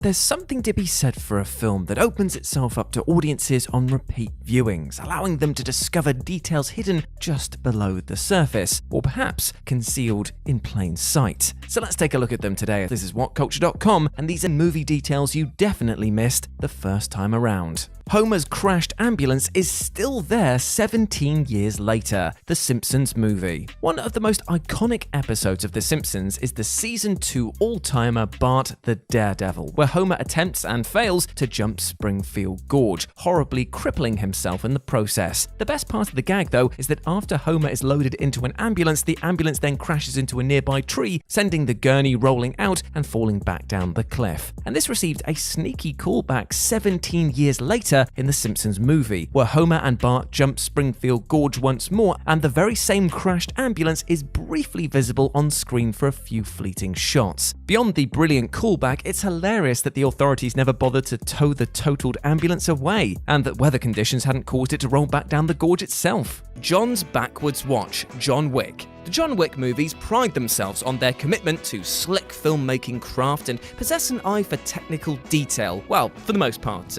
There's something to be said for a film that opens itself up to audiences on repeat viewings, allowing them to discover details hidden just below the surface, or perhaps concealed in plain sight. So let's take a look at them today. This is Whatculture.com, and these are movie details you definitely missed the first time around. Homer's crashed ambulance is still there 17 years later. The Simpsons movie. One of the most iconic episodes of The Simpsons is the season 2 all-timer Bart the Daredevil, where Homer attempts and fails to jump Springfield Gorge, horribly crippling himself in the process. The best part of the gag, though, is that after Homer is loaded into an ambulance, the ambulance then crashes into a nearby tree, sending the gurney rolling out and falling back down the cliff. And this received a sneaky callback 17 years later in the Simpsons movie, where Homer and Bart jump Springfield Gorge once more, and the very same crashed ambulance is briefly visible on screen for a few fleeting shots. Beyond the brilliant callback, it's hilarious that the authorities never bothered to tow the totaled ambulance away, and that weather conditions hadn't caused it to roll back down the gorge itself. John's backwards watch, John Wick. The John Wick movies pride themselves on their commitment to slick filmmaking craft and possess an eye for technical detail. Well, for the most part.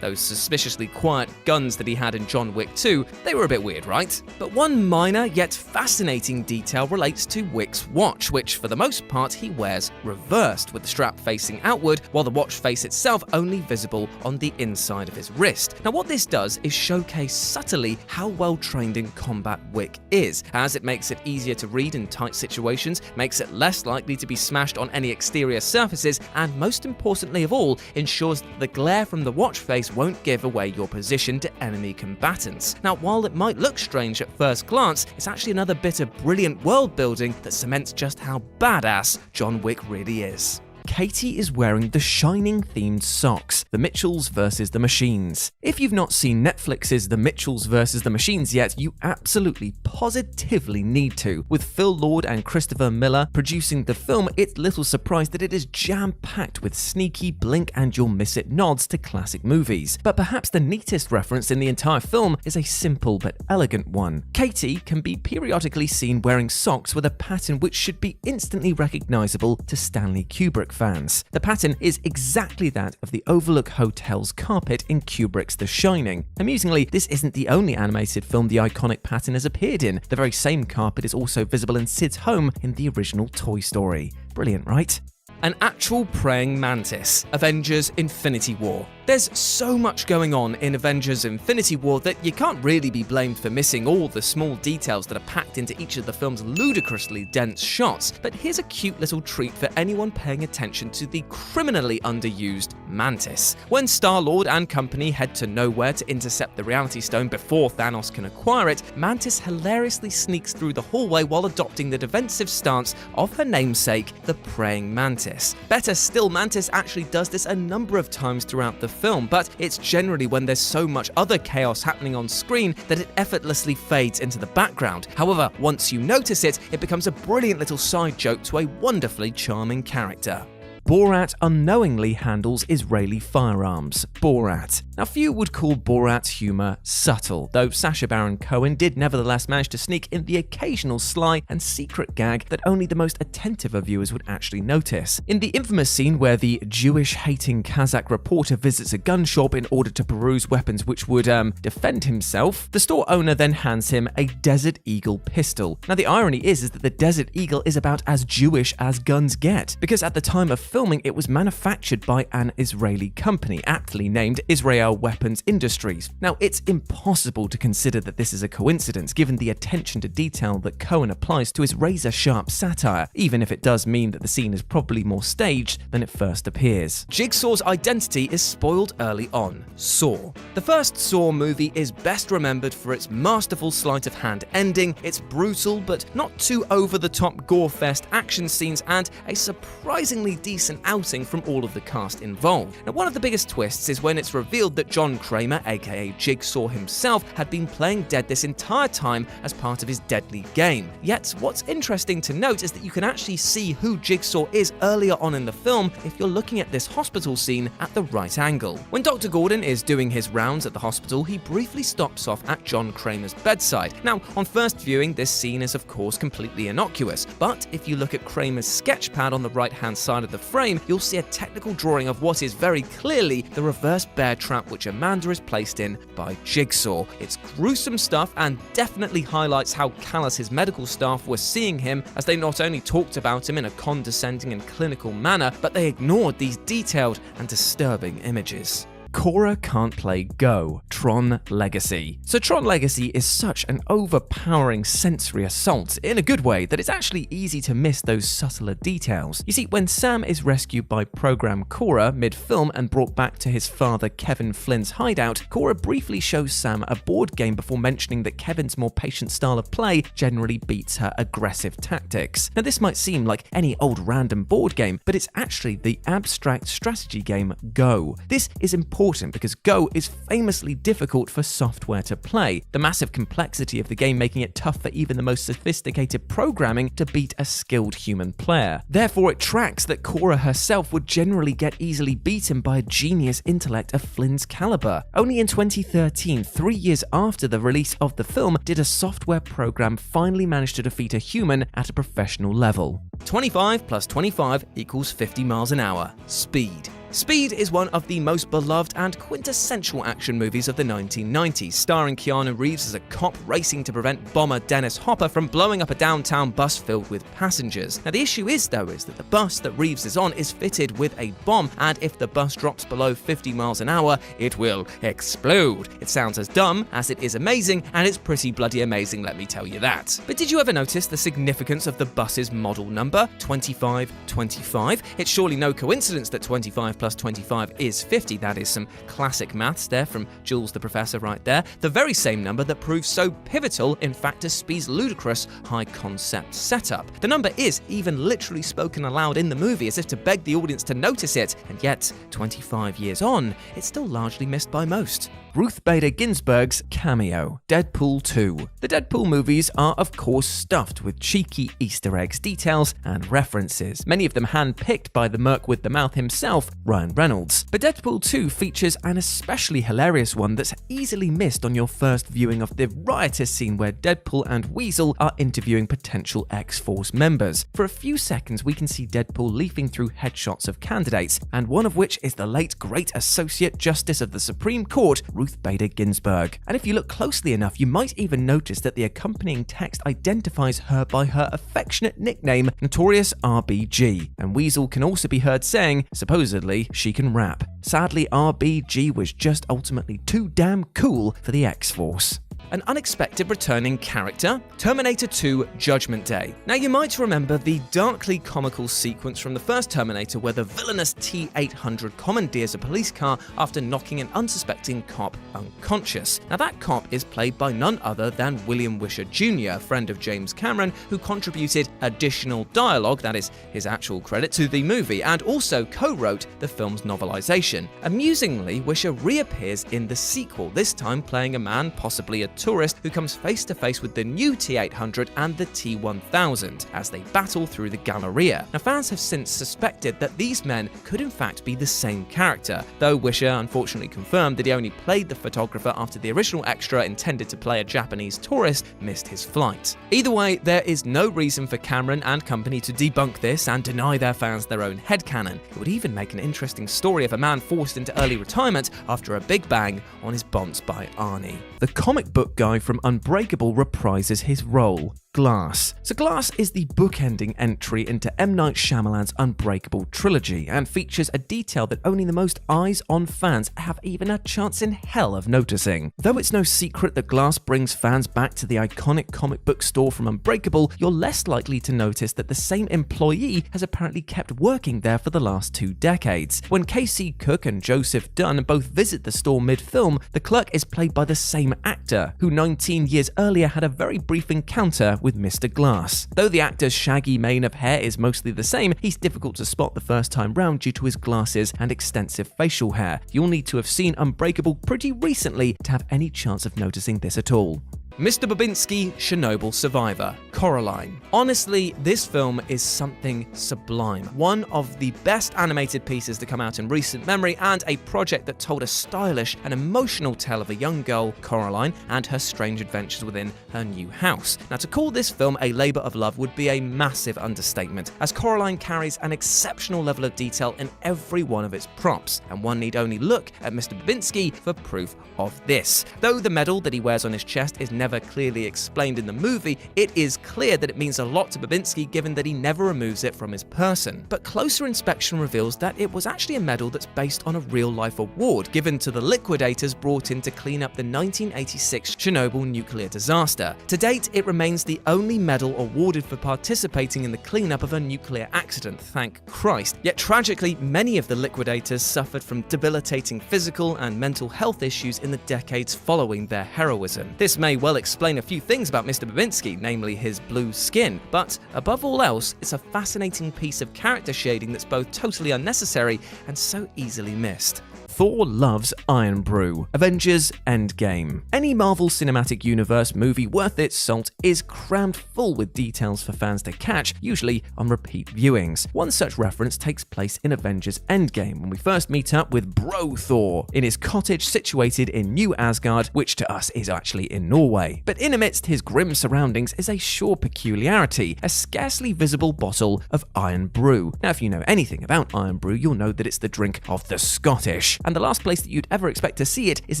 Those suspiciously quiet guns that he had in John Wick 2, they were a bit weird, right? But one minor yet fascinating detail relates to Wick's watch, which for the most part he wears reversed, with the strap facing outward, while the watch face itself only visible on the inside of his wrist. Now what this does is showcase subtly how well trained in combat Wick is, as it makes it easier to read in tight situations, makes it less likely to be smashed on any exterior surfaces, and most importantly of all, ensures that the glare from the watch face won't give away your position to enemy combatants. Now, while it might look strange at first glance, it's actually another bit of brilliant world building that cements just how badass John Wick really is. Katie is wearing the Shining themed socks, The Mitchells vs. the Machines. If you've not seen Netflix's The Mitchells vs. the Machines yet, you absolutely positively need to. With Phil Lord and Christopher Miller producing the film, it's little surprise that it is jam-packed with sneaky blink and you'll miss it nods to classic movies. But perhaps the neatest reference in the entire film is a simple but elegant one. Katie can be periodically seen wearing socks with a pattern which should be instantly recognizable to Stanley Kubrick fans. The pattern is exactly that of the Overlook Hotel's carpet in Kubrick's The Shining. Amusingly, this isn't the only animated film the iconic pattern has appeared in. The very same carpet is also visible in Sid's home in the original Toy Story. Brilliant, right? An actual praying mantis. Avengers Infinity War. There's so much going on in Avengers Infinity War that you can't really be blamed for missing all the small details that are packed into each of the film's ludicrously dense shots, but here's a cute little treat for anyone paying attention to the criminally underused Mantis. When Star-Lord and company head to Nowhere to intercept the Reality Stone before Thanos can acquire it, Mantis hilariously sneaks through the hallway while adopting the defensive stance of her namesake, the Praying Mantis. Better still, Mantis actually does this a number of times throughout the film, but it's generally when there's so much other chaos happening on screen that it effortlessly fades into the background. However, once you notice it, it becomes a brilliant little side joke to a wonderfully charming character. Borat unknowingly handles Israeli firearms. Borat. Now, few would call Borat's humor subtle, though Sacha Baron Cohen did nevertheless manage to sneak in the occasional sly and secret gag that only the most attentive of viewers would actually notice. In the infamous scene where the Jewish-hating Kazakh reporter visits a gun shop in order to peruse weapons which would, defend himself, the store owner then hands him a Desert Eagle pistol. Now, the irony is that the Desert Eagle is about as Jewish as guns get, because at the time of filming, it was manufactured by an Israeli company, aptly named Israel Weapons Industries. Now, it's impossible to consider that this is a coincidence, given the attention to detail that Cohen applies to his razor-sharp satire, even if it does mean that the scene is probably more staged than it first appears. Jigsaw's identity is spoiled early on. Saw. The first Saw movie is best remembered for its masterful sleight-of-hand ending, its brutal but not too over-the-top gore-fest action scenes, and a surprisingly decent outing from all of the cast involved. Now, one of the biggest twists is when it's revealed that John Kramer, aka Jigsaw himself, had been playing dead this entire time as part of his deadly game. Yet, what's interesting to note is that you can actually see who Jigsaw is earlier on in the film if you're looking at this hospital scene at the right angle. When Dr. Gordon is doing his rounds at the hospital, he briefly stops off at John Kramer's bedside. Now, on first viewing, this scene is of course completely innocuous, but if you look at Kramer's sketch pad on the right-hand side of the frame, frame, you'll see a technical drawing of what is very clearly the reverse bear trap which Amanda is placed in by Jigsaw. It's gruesome stuff and definitely highlights how callous his medical staff were seeing him, as they not only talked about him in a condescending and clinical manner, but they ignored these detailed and disturbing images. Cora can't play Go, Tron Legacy. So Tron Legacy is such an overpowering sensory assault, in a good way, that it's actually easy to miss those subtler details. You see, when Sam is rescued by Program Cora mid-film and brought back to his father Kevin Flynn's hideout, Cora briefly shows Sam a board game before mentioning that Kevin's more patient style of play generally beats her aggressive tactics. Now this might seem like any old random board game, but it's actually the abstract strategy game Go. This is important because Go is famously difficult for software to play, the massive complexity of the game making it tough for even the most sophisticated programming to beat a skilled human player. Therefore, it tracks that Cora herself would generally get easily beaten by a genius intellect of Flynn's caliber. Only in 2013, 3 years after the release of the film, did a software program finally manage to defeat a human at a professional level. 25 plus 25 equals 50 miles an hour. Speed. Speed is one of the most beloved and quintessential action movies of the 1990s, starring Keanu Reeves as a cop racing to prevent bomber Dennis Hopper from blowing up a downtown bus filled with passengers. Now the issue is that the bus that Reeves is on is fitted with a bomb, and if the bus drops below 50 miles an hour, it will explode. It sounds as dumb as it is amazing, and it's pretty bloody amazing, let me tell you that. But did you ever notice the significance of the bus's model number, 2525? It's surely no coincidence that 25 plus 25 is 50. That is some classic maths there from Jules the Professor right there. The very same number that proves so pivotal, in fact, to Speed's ludicrous high-concept setup. The number is even literally spoken aloud in the movie as if to beg the audience to notice it, and yet, 25 years on, it's still largely missed by most. Ruth Bader Ginsburg's Cameo, Deadpool 2. The Deadpool movies are of course stuffed with cheeky Easter eggs, details and references, many of them hand-picked by the merc with the mouth himself, Ryan Reynolds. But Deadpool 2 features an especially hilarious one that's easily missed on your first viewing of the riotous scene where Deadpool and Weasel are interviewing potential X-Force members. For a few seconds we can see Deadpool leafing through headshots of candidates, and one of which is the late great Associate Justice of the Supreme Court, Ruth Bader Ginsburg. And if you look closely enough, you might even notice that the accompanying text identifies her by her affectionate nickname, Notorious RBG. And Weasel can also be heard saying, supposedly, she can rap. Sadly, RBG was just ultimately too damn cool for the X-Force. An unexpected returning character, Terminator 2 Judgment Day. Now you might remember the darkly comical sequence from the first Terminator where the villainous T-800 commandeers a police car after knocking an unsuspecting cop unconscious. Now that cop is played by none other than William Wisher Jr., a friend of James Cameron, who contributed additional dialogue, that is his actual credit, to the movie, and also co-wrote the film's novelization. Amusingly, Wisher reappears in the sequel, this time playing a man, possibly a tourist, who comes face to face with the new T-800 and the T-1000 as they battle through the Galleria. Now fans have since suspected that these men could in fact be the same character, though Wisher unfortunately confirmed that he only played the photographer after the original extra intended to play a Japanese tourist missed his flight. Either way, there is no reason for Cameron and company to debunk this and deny their fans their own headcanon. It would even make an interesting story of a man forced into early retirement after a big bang on his bonds by Arnie. The comic book guy from Unbreakable reprises his role. Glass. So Glass is the bookending entry into M. Night Shyamalan's Unbreakable trilogy and features a detail that only the most eyes-on fans have even a chance in hell of noticing. Though it's no secret that Glass brings fans back to the iconic comic book store from Unbreakable, you're less likely to notice that the same employee has apparently kept working there for the last 2 decades. When Casey Cook and Joseph Dunn both visit the store mid-film, the clerk is played by the same actor, who 19 years earlier had a very brief encounter with Mr. Glass. Though the actor's shaggy mane of hair is mostly the same, he's difficult to spot the first time round due to his glasses and extensive facial hair. You'll need to have seen Unbreakable pretty recently to have any chance of noticing this at all. Mr. Babinski, Chernobyl survivor, Coraline. Honestly, this film is something sublime. One of the best animated pieces to come out in recent memory, and a project that told a stylish and emotional tale of a young girl, Coraline, and her strange adventures within her new house. Now, to call this film a labour of love would be a massive understatement, as Coraline carries an exceptional level of detail in every one of its props, and one need only look at Mr. Babinski for proof of this. Though the medal that he wears on his chest is never clearly explained in the movie, it is clear that it means a lot to Babinski given that he never removes it from his person. But closer inspection reveals that it was actually a medal that's based on a real-life award given to the liquidators brought in to clean up the 1986 Chernobyl nuclear disaster. To date, it remains the only medal awarded for participating in the cleanup of a nuclear accident, thank Christ. Yet tragically, many of the liquidators suffered from debilitating physical and mental health issues in the decades following their heroism. This may well explain a few things about Mr. Babinski, namely his blue skin, but above all else, it's a fascinating piece of character shading that's both totally unnecessary and so easily missed. Thor loves Iron Brew. Avengers Endgame. Any Marvel Cinematic Universe movie worth its salt is crammed full with details for fans to catch, usually on repeat viewings. One such reference takes place in Avengers Endgame, when we first meet up with Bro Thor in his cottage situated in New Asgard, which to us is actually in Norway. But in amidst his grim surroundings is a sure peculiarity, a scarcely visible bottle of Iron Brew. Now, if you know anything about Iron Brew, you'll know that it's the drink of the Scottish. And the last place that you'd ever expect to see it is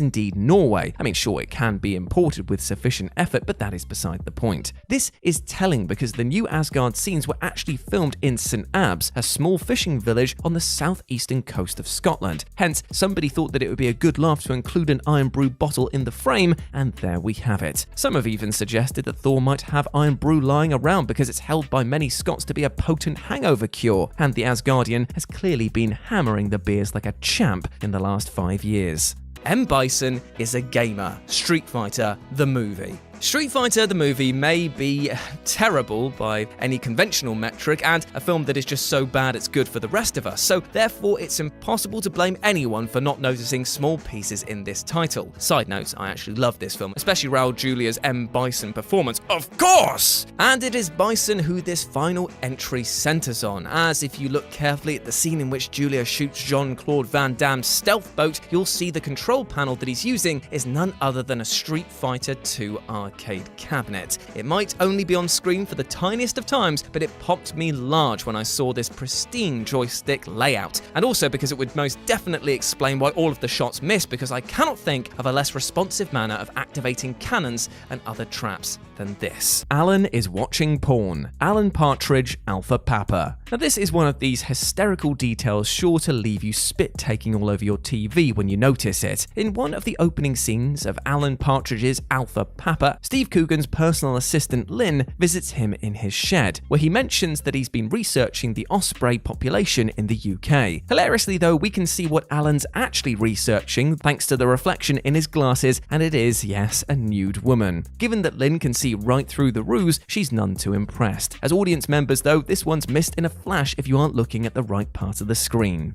indeed Norway. I mean, sure, it can be imported with sufficient effort, but that is beside the point. This is telling because the New Asgard scenes were actually filmed in St. Abbs, a small fishing village on the southeastern coast of Scotland. Hence, somebody thought that it would be a good laugh to include an Iron Brew bottle in the frame, and there we have it. Some have even suggested that Thor might have Iron Brew lying around because it's held by many Scots to be a potent hangover cure, and the Asgardian has clearly been hammering the beers like a champ in the last 5 years. Bison is a gamer. Street Fighter, the movie. Street Fighter the movie may be terrible by any conventional metric, and a film that is just so bad it's good for the rest of us, so therefore it's impossible to blame anyone for not noticing small pieces in this title. Side note, I actually love this film, especially Raul Julia's Bison performance, of course! And it is Bison who this final entry centers on, as if you look carefully at the scene in which Julia shoots Jean-Claude Van Damme's stealth boat, you'll see the control panel that he's using is none other than a Street Fighter 2 arcade cabinet. It might only be on screen for the tiniest of times, but it popped me large when I saw this pristine joystick layout, and also because it would most definitely explain why all of the shots miss, because I cannot think of a less responsive manner of activating cannons and other traps than this. Alan is watching porn. Alan Partridge, Alpha Papa. Now this is one of these hysterical details sure to leave you spit-taking all over your TV when you notice it. In one of the opening scenes of Alan Partridge's Alpha Papa, Steve Coogan's personal assistant Lynn visits him in his shed, where he mentions that he's been researching the osprey population in the UK. Hilariously though, we can see what Alan's actually researching thanks to the reflection in his glasses, and it is, yes, a nude woman. Given that Lynn can see right through the ruse, she's none too impressed. As audience members though, this one's missed in a flash if you aren't looking at the right part of the screen.